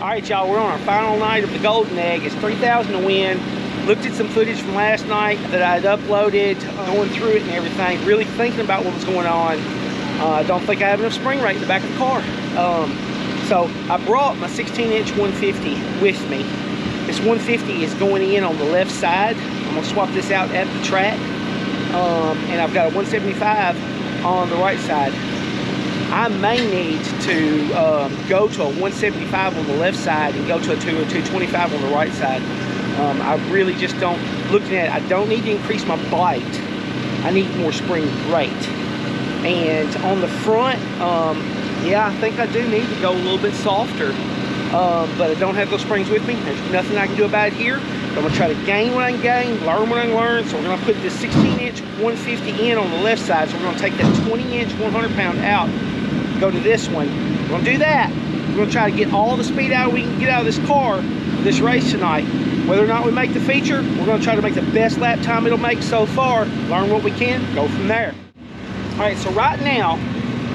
All right, y'all, we're on our final night of the Golden Egg. It's 3,000 to win. Looked at some footage from last night that I had uploaded, going through it and everything, really thinking about what was going on. I don't think I have enough spring rate in the back of the car. So I brought my 16-inch 150 with me. This 150 is going in on the left side. I'm gonna swap this out at the track. And I've got a 175 on the right side. I may need to go to a 175 on the left side and go to a 225 on the right side. I really just don't, looking at it, I don't need to increase my bite. I need more spring rate. And on the front, yeah, I think I do need to go a little bit softer. But I don't have those springs with me. There's nothing I can do about it here. I'm gonna try to gain what I can gain, learn what I can learn. So we're gonna put this 16-inch 150 in on the left side. So we're gonna take that 20-inch 100-pound out, go to this one. We're gonna do that. We're gonna try to get all the speed out we can get out of this car for this race tonight. Whether or not we make the feature, we're gonna try to make the best lap time it'll make so far, learn what we can, go from there. All right, so right now,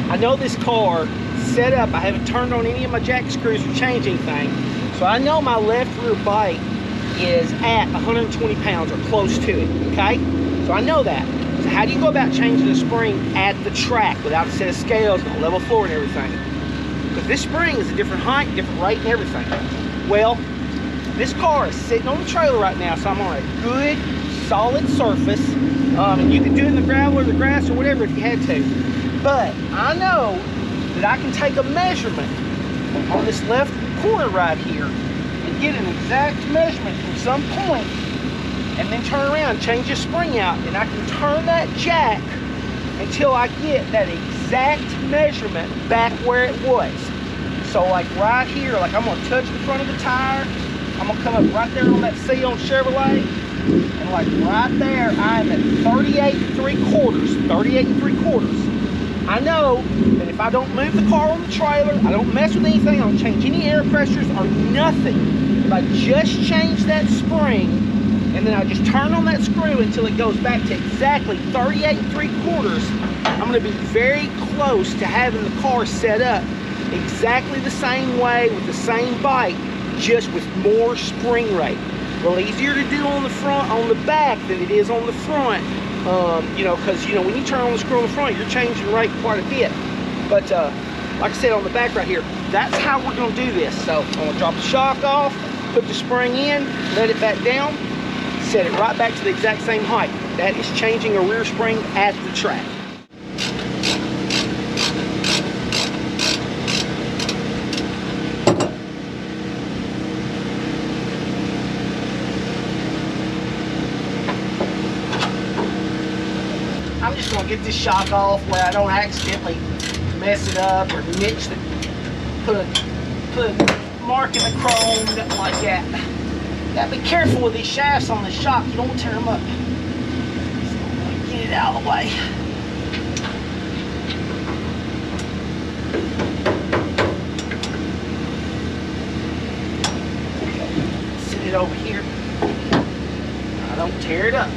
I know this car set up, I haven't turned on any of my jack screws or changed anything. So I know my left rear bite is at 120 pounds or close to it, okay? So I know that. So how do you go about changing the spring at the track without a set of scales and a level floor and everything? Because this spring is a different height, different rate and everything. Well, this car is sitting on the trailer right now, so I'm on a good, solid surface. And you can do it in the gravel or the grass or whatever if you had to. But I know that I can take a measurement on this left corner right here and get an exact measurement from some point and then turn around, change the spring out, and I can turn that jack until I get that exact measurement back where it was. So like right here, like I'm gonna touch the front of the tire, I'm gonna come up right there on that C on Chevrolet, and like right there, I'm at 38 3/4. I know that if I don't move the car on the trailer, I don't mess with anything, I don't change any air pressures or nothing. If I just change that spring, and then I just turn on that screw until it goes back to exactly 38 3/4, I'm gonna be very close to having the car set up exactly the same way with the same bite, just with more spring rate. A little easier to do on the front, on the back than it is on the front. You know, because you know when you turn on the screw on the front, you're changing rate quite a bit. But like I said, on the back right here, that's how we're going to do this. So I'm going to drop the shock off, put the spring in, let it back down, set it right back to the exact same height. That is changing a rear spring at the track. I'm just gonna get this shock off where I don't accidentally mess it up or niche the, put a mark in the chrome, nothing like that. Gotta be careful with these shafts on the shock, you don't want to tear them up. So I'm gonna get it out of the way. Sit it over here. I don't tear it up.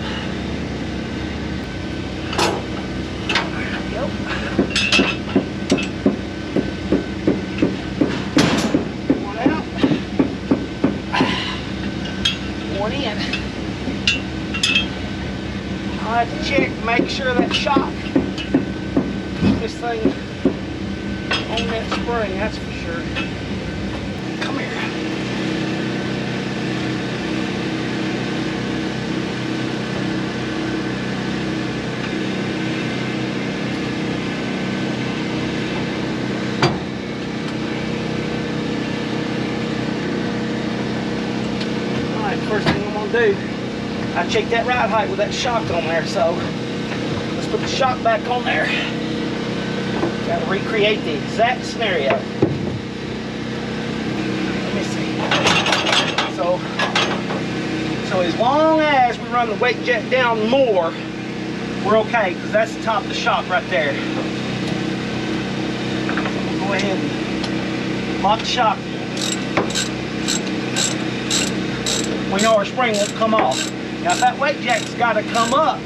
One out. One in. I'll have to check, make sure that shock, keep this thing on that spring, that's for sure. Come here. First thing I'm gonna do, I checked that ride height with that shock on there, so let's put the shock back on there. Got to recreate the exact scenario. Let me see. So as long as we run the weight jet down more, we're okay, because that's the top of the shock right there. Go ahead and lock the shock. We know our spring won't come off. Now if that weight jack's got to come up,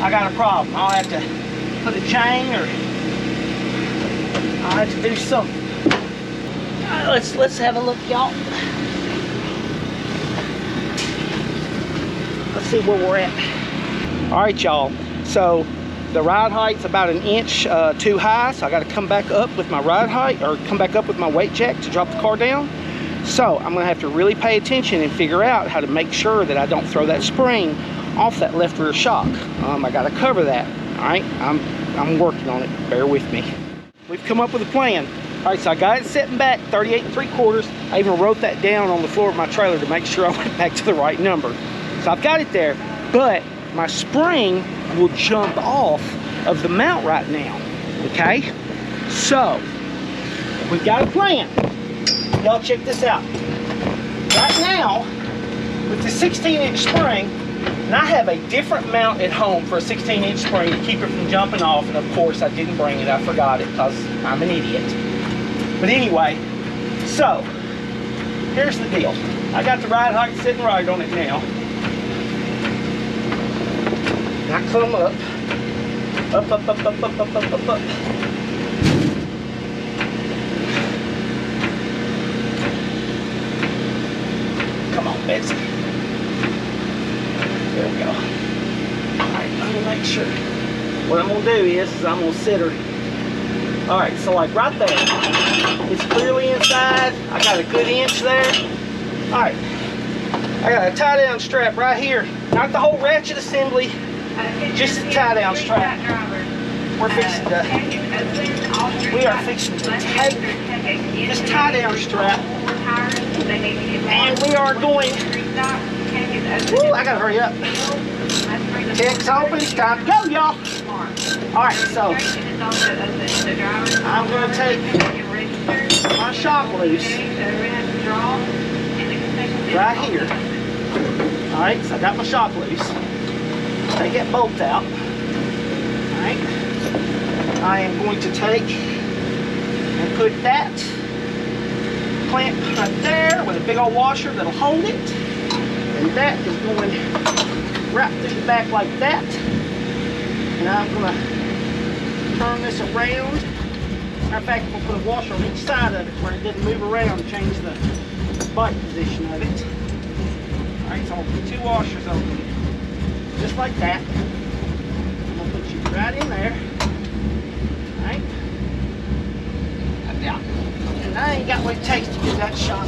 I got a problem. I'll have to put a chain or I'll have to do something. Let's have a look, y'all. Let's see where we're at. All right, y'all. So the ride height's about 1 inch too high, so I got to come back up with my ride height, or come back up with my weight jack to drop the car down. So I'm gonna have to really pay attention and figure out how to make sure that I don't throw that spring off that left rear shock. I got to cover that. All right, I'm working on it. Bear with me. We've come up with a plan. All right, so I got it setting back 38 3/4. I even wrote that down on the floor of my trailer to make sure I went back to the right number. So I've got it there, but my spring will jump off of the mount right now, okay? So we've got a plan. Y'all check this out. Right now, with the 16-inch spring, and I have a different mount at home for a 16-inch spring to keep it from jumping off, and of course I didn't bring it. I forgot it because I'm an idiot. But anyway, so here's the deal. I got the ride height sitting right on it now. And I come up. Come on, Betsy. There we go. Alright, I'm gonna make sure. What I'm gonna do is I'm gonna sit her. Alright, so like right there, it's clearly inside. I got a good inch there. Alright, I got a tie down strap right here. Not the whole ratchet assembly, just the tie down strap. We are fixing to take this tie down strap, and we are going. Woo, I gotta hurry up. Check's open, it's time to go, y'all. Alright, so I'm gonna take my shock loose right here. Alright, so I got my shock loose. Take that bolt out. Alright. I am going to take and put that clamp right there with a big old washer that'll hold it. And that is going right through the back like that. And I'm going to turn this around. Matter of fact, I'm going to put a washer on each side of it where it doesn't move around and change the bite position of it. Alright, so I'm going to put 2 washers on it. Just like that. I'm going to put you right in there. Alright. And I ain't got what it takes to do that shot.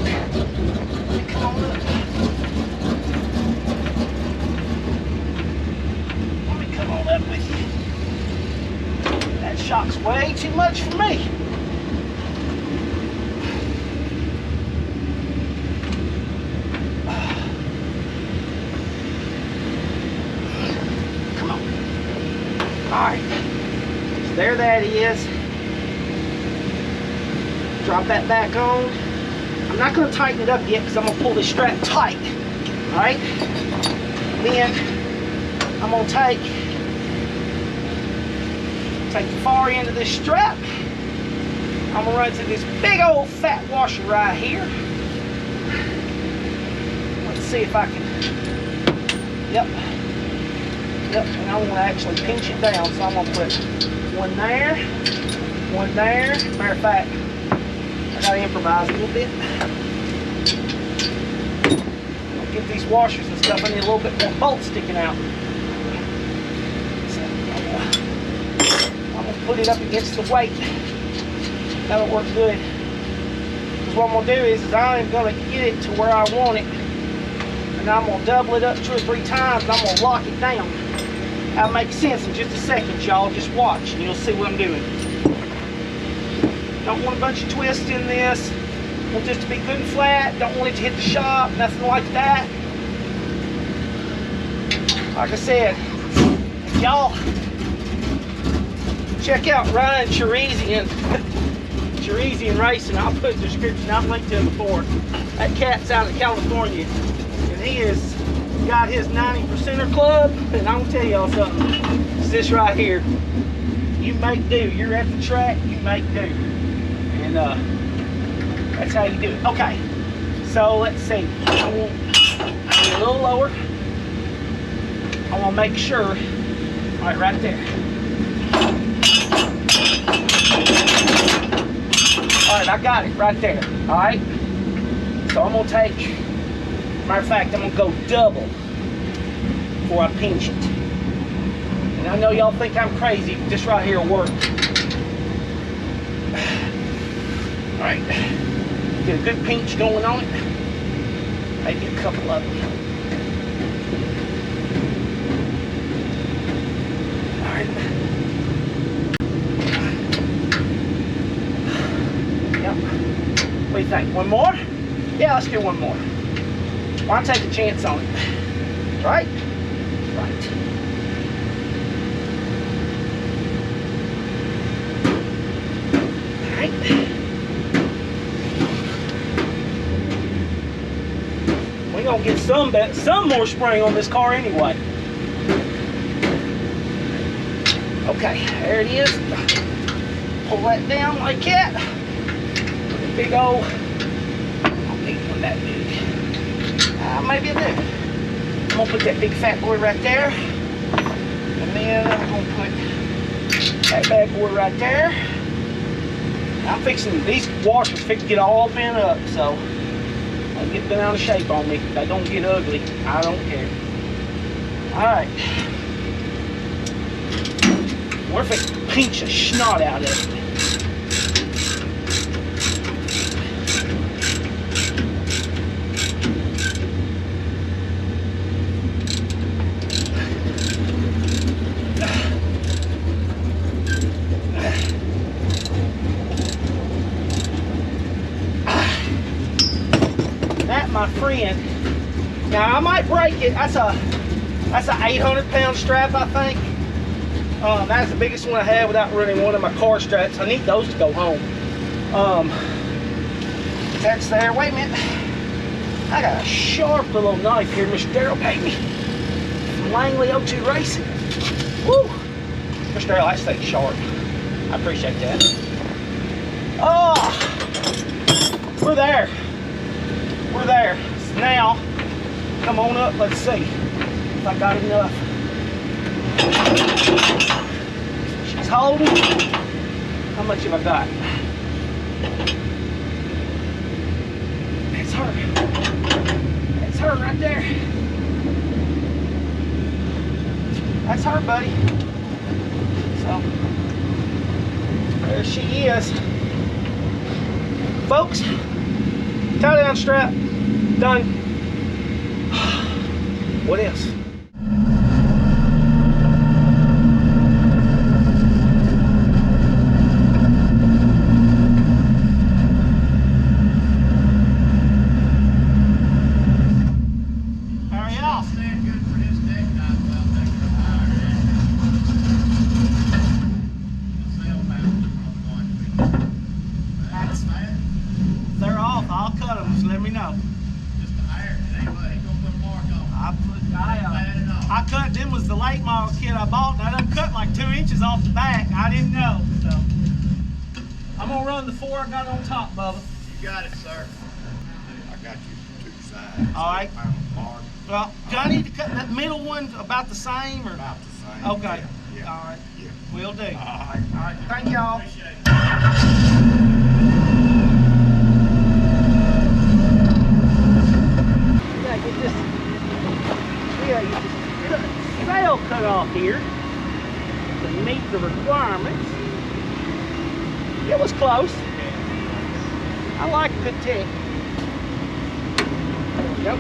Come on up. Let me come on up with you. That shock's way too much for me. Come on. Alright. So there that is. Drop that back on. I'm not going to tighten it up yet because I'm going to pull this strap tight. Alright? Then I'm going to take the far end of this strap. I'm going to run to this big old fat washer right here. Let's see if I can. Yep. And I want to actually pinch it down. So I'm going to put one there. One there. Matter of fact, I gotta improvise a little bit. I'll get these washers and stuff. I need a little bit more bolt sticking out. So I'm gonna put it up against the weight. That'll work good. Because what I'm gonna do is I'm gonna get it to where I want it, and I'm gonna double it up 2 or 3 times. And I'm gonna lock it down. That'll make sense in just a second, y'all. Just watch, and you'll see what I'm doing. Don't want a bunch of twists in this. Want this to be good and flat. Don't want it to hit the shop. Nothing like that. Like I said, y'all check out Ryan Cherizian Racing. I'll put the description. I've linked to him before. That cat's out of California, and he has got his 90%er club. And I'm gonna tell y'all something. It's this right here. You make do. You're at the track. You make do. And that's how you do it. Okay, so let's see. I want a little lower. I want to make sure. All right, right there. right, I got it right there. All right. So I'm gonna take, matter of fact, I'm gonna go double before I pinch it. And I know y'all think I'm crazy, but this right here will work. All right, get a good pinch going on it. Maybe a couple of them. All right. Yep. What do you think? One more? Yeah, let's do one more. Why take a chance on it? Right? Right. All right. We're gonna get some more spring on this car anyway. Okay, there it is. Pull that down like that. Big old, I don't need one that big. Maybe I do. I'm gonna put that big fat boy right there. And then I'm gonna put that bad boy right there. I'm fixing, these washers fixing to get all bent up, so don't get bent out of shape on me. If I don't get ugly, I don't care. Alright. What if it pinch a snot out of it? My friend, now I might break it. That's a 800-pound strap, I think. That's the biggest one I have without running one of my car straps. I need those to go home. That's there. Wait a minute. I got a sharp little knife here, Mr. Darrell paid me from Langley 02 Racing. Woo, Mr. Darrell, that stays sharp. I appreciate that. Oh, we're there. We're there. So now, come on up. Let's see if I got enough. She's holding. How much have I got? That's her. That's her right there. That's her, buddy. So, there she is. Folks, tie down strap. Done. What else? Hurry up. They're off. I'll cut them. Just let me know. I cut them, was the late model kit I bought, and I done cut like 2 inches off the back. I didn't know, so. I'm gonna run the 4 I got on top, Bubba. You got it, sir. I got you 2 sides. All right. Well, do I need to cut that middle one about the same, or? About the same. Okay. Yeah. All right. Yeah. Will do. All right. All right. Thank y'all. Appreciate it. Sail cut off here to meet the requirements. It was close. I like a good tick. There we go.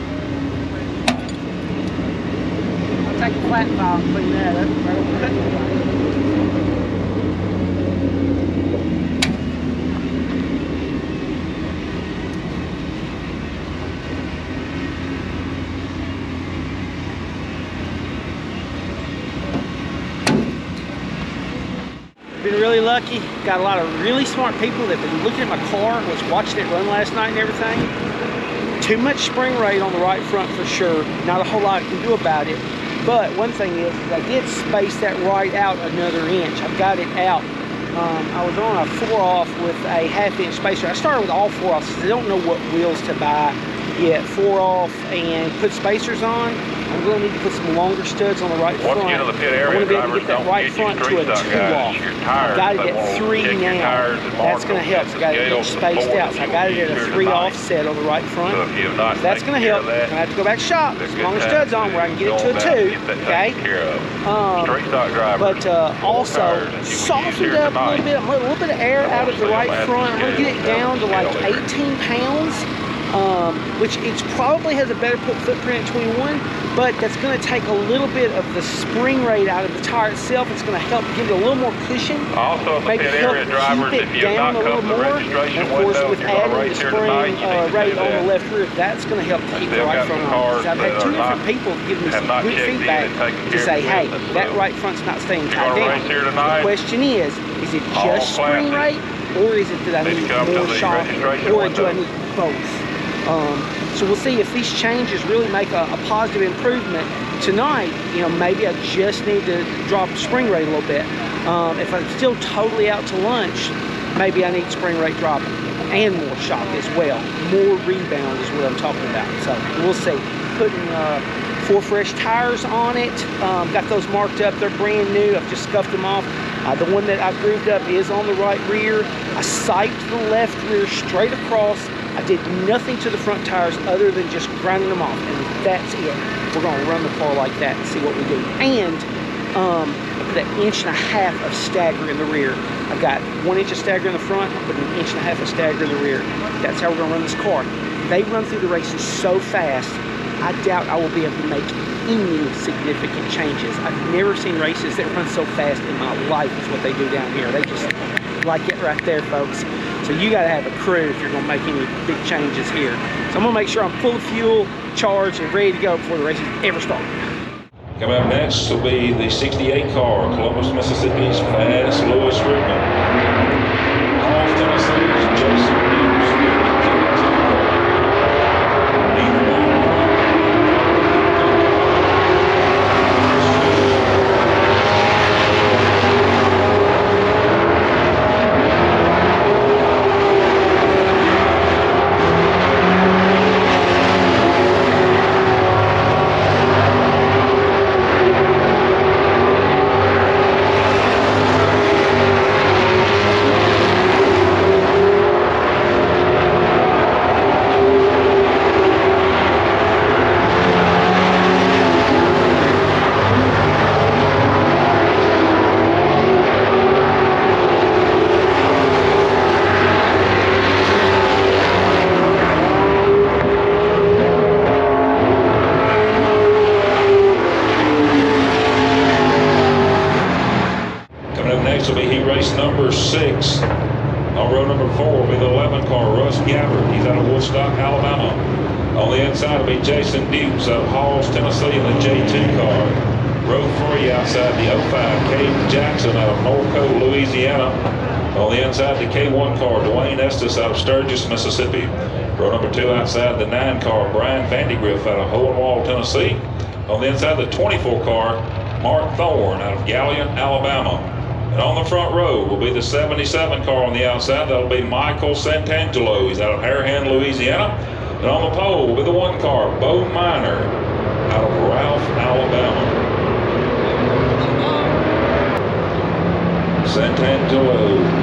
I'll take a flat file and clean that up. Right on the cutting blade. Been really lucky. Got a lot of really smart people that have been looking at my car, was watching it run last night and everything. Too much spring rate on the right front for sure. Not a whole lot I can do about it. But one thing is I did space that right out another inch. I've got it out. I was on a 4-off with a 1/2 inch spacer. I started with all 4-offs because I don't know what wheels to buy. get 4 off and put spacers on, I'm going to need to put some longer studs on the right front. Once you get to the pit area, I want to be able to drivers get that don't right get you front to a street 2 stock guys. off. Your I tires, got it they at won't 3 check your now. tires and mark That's going to them help. at I the got it scales spaced before out. So I you got it use at a your 3 tonight. offset on the right front. So if you've not So that's going to help. that, I'm going to have to go back to shop. it's a As long good as time studs on where I can get it to a go about 2. get that Okay. taken care of. Straight stock driver. But also softened up a little bit. I'm going to a little bit of air out of the right front. I'm going to get it down to like 18 pounds. Which it probably has a better footprint at 21, but that's going to take a little bit of the spring rate out of the tire itself. It's going to help give it a little more cushion. Also, the maybe pit help area drivers, keep if it you have down not a little come to the more. registration And of course, window, with you're going to adding the race here spring tonight, you need to rate do on the that. left rear, that's going to help keep the still right got front some on. cars I've had that 2 are different not- people give me have some not good checked in feedback and taken to care say, of hey, business. that So right front's not staying you're tied gonna down. race here The tonight, question is it all just spring classic. rate, or is it that I Need to need come to more the shock, registration or do I window. need both? So we'll see if these changes really make a positive improvement tonight. You know, maybe I just need to drop spring rate a little bit. If I'm still totally out to lunch, maybe I need spring rate dropping and more shock as well. More rebound is what I'm talking about. So we'll see. Putting 4 fresh tires on it. Got those marked up. They're brand new. I've just scuffed them off. The one that I grooved up is on the right rear. I siped the left rear straight across. I did nothing to the front tires other than just grinding them off, and that's it. We're going to run the car like that and see what we do. And I put 1.5 inches of stagger in the rear. I've got 1 inch of stagger in the front. I put 1.5 inches of stagger in the rear. That's how we're going to run this car. They run through the races so fast, I doubt I will be able to make any significant changes. I've never seen races that run so fast in my life is what they do down here. They just like it right there, folks. So you got to have a crew if you're going to make any big changes here. So I'm going to make sure I'm full of fuel, charged, and ready to go before the races ever start. Coming up next will be the 68 car, Columbus, Mississippi's fast Lewis Rickman. Halls, Tennessee's Jason Goose. Number 6. On row number 4 will be the 11 car, Russ Gabbard. He's out of Woodstock, Alabama. On the inside will be Jason Dukes out of Halls, Tennessee in the J2 car. Row 3 outside the 05, Cade Jackson out of Norco, Louisiana. On the inside the K1 car, Dwayne Estes out of Sturgis, Mississippi. Row number 2 outside the 9 car, Brian Vandigriff out of Hohenwald, Tennessee. On the inside the 24 car, Mark Thorne out of Galion, Alabama. And on the front row will be the 77 car on the outside. That'll be Michael Santangelo. He's out of Harahan, Louisiana. And on the pole will be the 1 car, Bo Miner, out of Ralph, Alabama. Santangelo.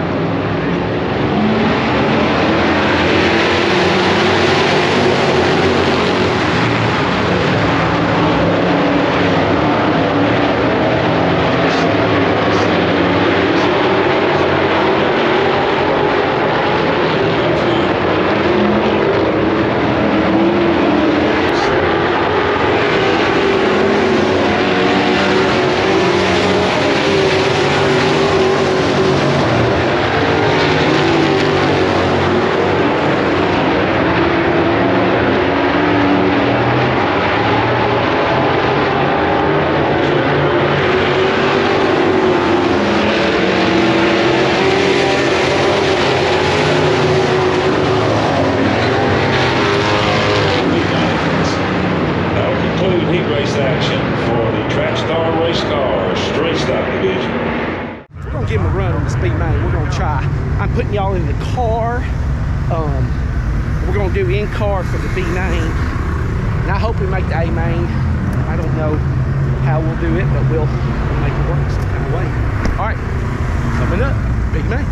we're gonna do in-car for the B main. And I hope we make the A main. I don't know how we'll do it, but we'll make it work some kind of way. All right, coming up, B main.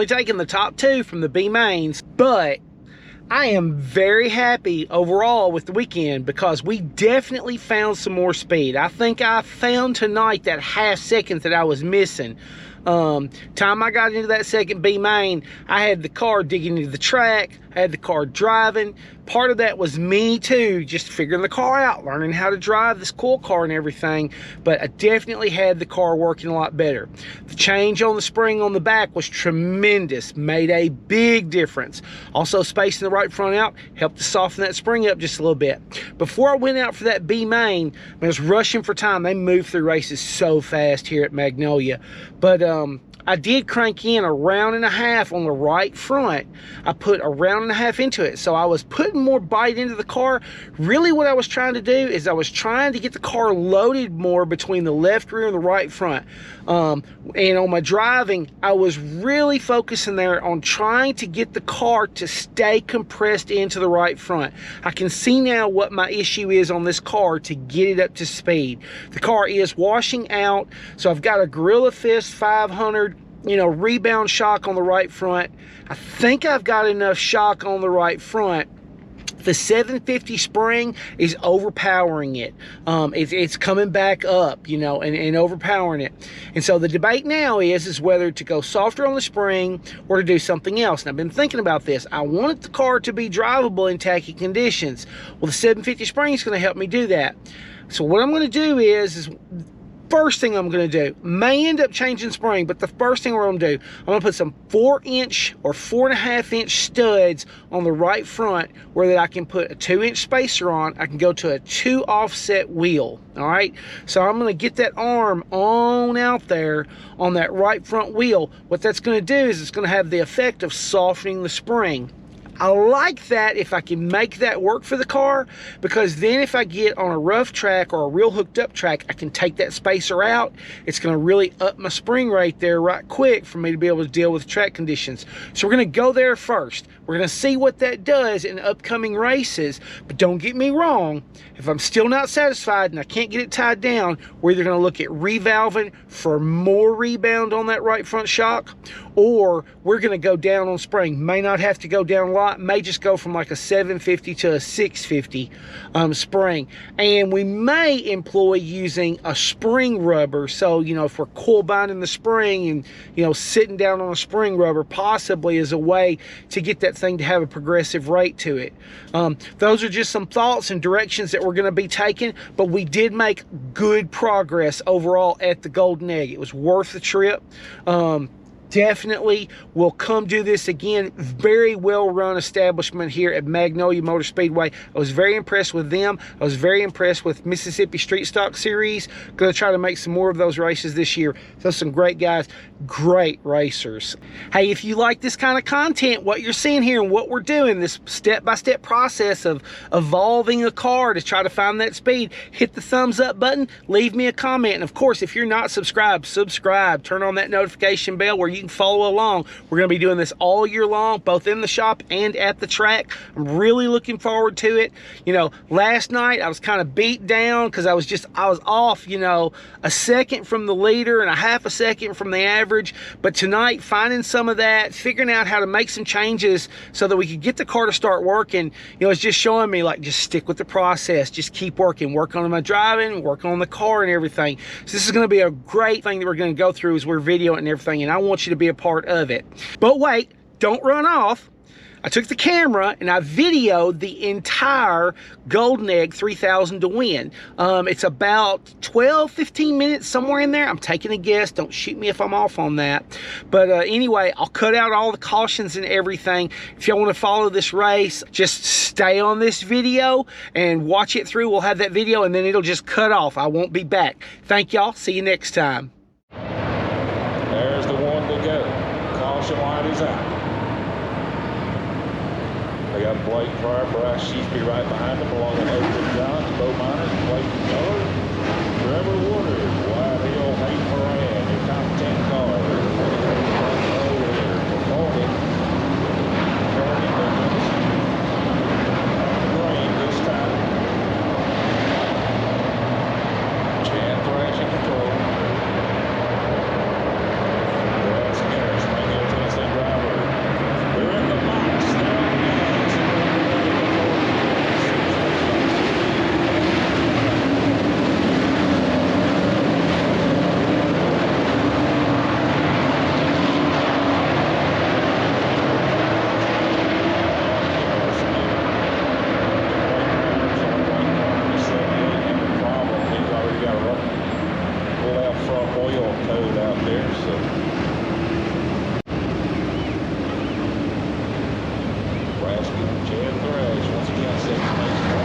taken the top 2 from the B mains, but I am very happy overall with the weekend because we definitely found some more speed. I think I found tonight that half second that I was missing. Time I got into that second B main, I had the car digging into the track, I had the car driving. Part of that was me too, just figuring the car out, learning how to drive this cool car and everything, but I definitely had the car working a lot better. The change on the spring on the back was tremendous, made a big difference. Also, spacing the right front out helped to soften that spring up just a little bit. Before I went out for that B main, I was rushing for time. They move through races so fast here at Magnolia, but I did crank in a round and a half on the right front. I put a round and a half into it. So I was putting more bite into the car. Really what I was trying to do is I was trying to get the car loaded more between the left rear and the right front. And on my driving, I was really focusing there on trying to get the car to stay compressed into the right front. I can see now what my issue is on this car to get it up to speed. The car is washing out, so I've got a Gorilla Fist 500 rebound shock on the right front. I think I've got enough shock on the right front. The 750 spring is overpowering it. It's coming back up, and overpowering it. And so the debate now is whether to go softer on the spring or to do something else. And I've been thinking about this. I wanted the car to be drivable in tacky conditions. Well, the 750 spring is going to help me do that. So what I'm going to do is first thing I'm going to do, may end up changing spring, but the first thing we're going to do, I'm going to put some 4-inch or 4.5-inch studs on the right front where that I can put a 2-inch spacer on. I can go to a 2 offset wheel. All right, so I'm going to get that arm on out there on that right front wheel. What that's going to do is it's going to have the effect of softening the spring. I like that if I can make that work for the car, because then if I get on a rough track or a real hooked up track, I can take that spacer out. It's going to really up my spring rate there right quick for me to be able to deal with track conditions. So we're going to go there first. We're going to see what that does in upcoming races, but don't get me wrong. If I'm still not satisfied and I can't get it tied down, we're either going to look at revalving for more rebound on that right front shock, or we're going to go down on spring. May not have to go down a lot, may just go from like a 750 to a 650 spring. And we may employ using a spring rubber. So, if we're coil binding the spring and, sitting down on a spring rubber, possibly is a way to get that thing to have a progressive rate to it. Those are just some thoughts and directions that we're going to be taking, but we did make good progress overall at the Golden Egg. It was worth the trip. Definitely will come do this again. Very well run establishment here at Magnolia Motor Speedway. I was very impressed with them. I was very impressed with Mississippi Street Stock Series. Going to try to make some more of those races this year. So some great guys, great racers. Hey, if you like this kind of content, what you're seeing here and what we're doing, this step-by-step process of evolving a car to try to find that speed, hit the thumbs up button, leave me a comment. And of course, if you're not subscribed, subscribe. Turn on that notification bell where you can follow along. We're going to be doing this all year long, both in the shop and at the track. I'm really looking forward to it. Last night I was kind of beat down because I was off, a second from the leader and a half a second from the average. But tonight, finding some of that, figuring out how to make some changes so that we could get the car to start working, it's just showing me, like, just stick with the process, just keep working, work on my driving, work on the car and everything. So this is going to be a great thing that we're going to go through as we're videoing and everything, and I want you to be a part of it. But wait, don't run off. I took the camera and I videoed the entire Golden Egg 3000 to win. It's about 12-15 minutes, somewhere in there. I'm taking a guess. Don't shoot me if I'm off on that. But anyway, I'll cut out all the cautions and everything. If y'all want to follow this race, just stay on this video and watch it through. We'll have that video and then it'll just cut off. I won't be back. Thank y'all. See you next time. There's the one to go. Caution light is out. They got Blake Pryor, Bryce Sheesby right behind them, along with Oakland Johns, Bo Miners, Blake Miller, Trevor Woodard, Wyatt Hill, Nate Moran, your top 10 car. Performing. Green this time. Chad Thrash in control. Brad Skinner, Springfield, Tennessee driver. Nebraska. Chad Thrash, once again, second place.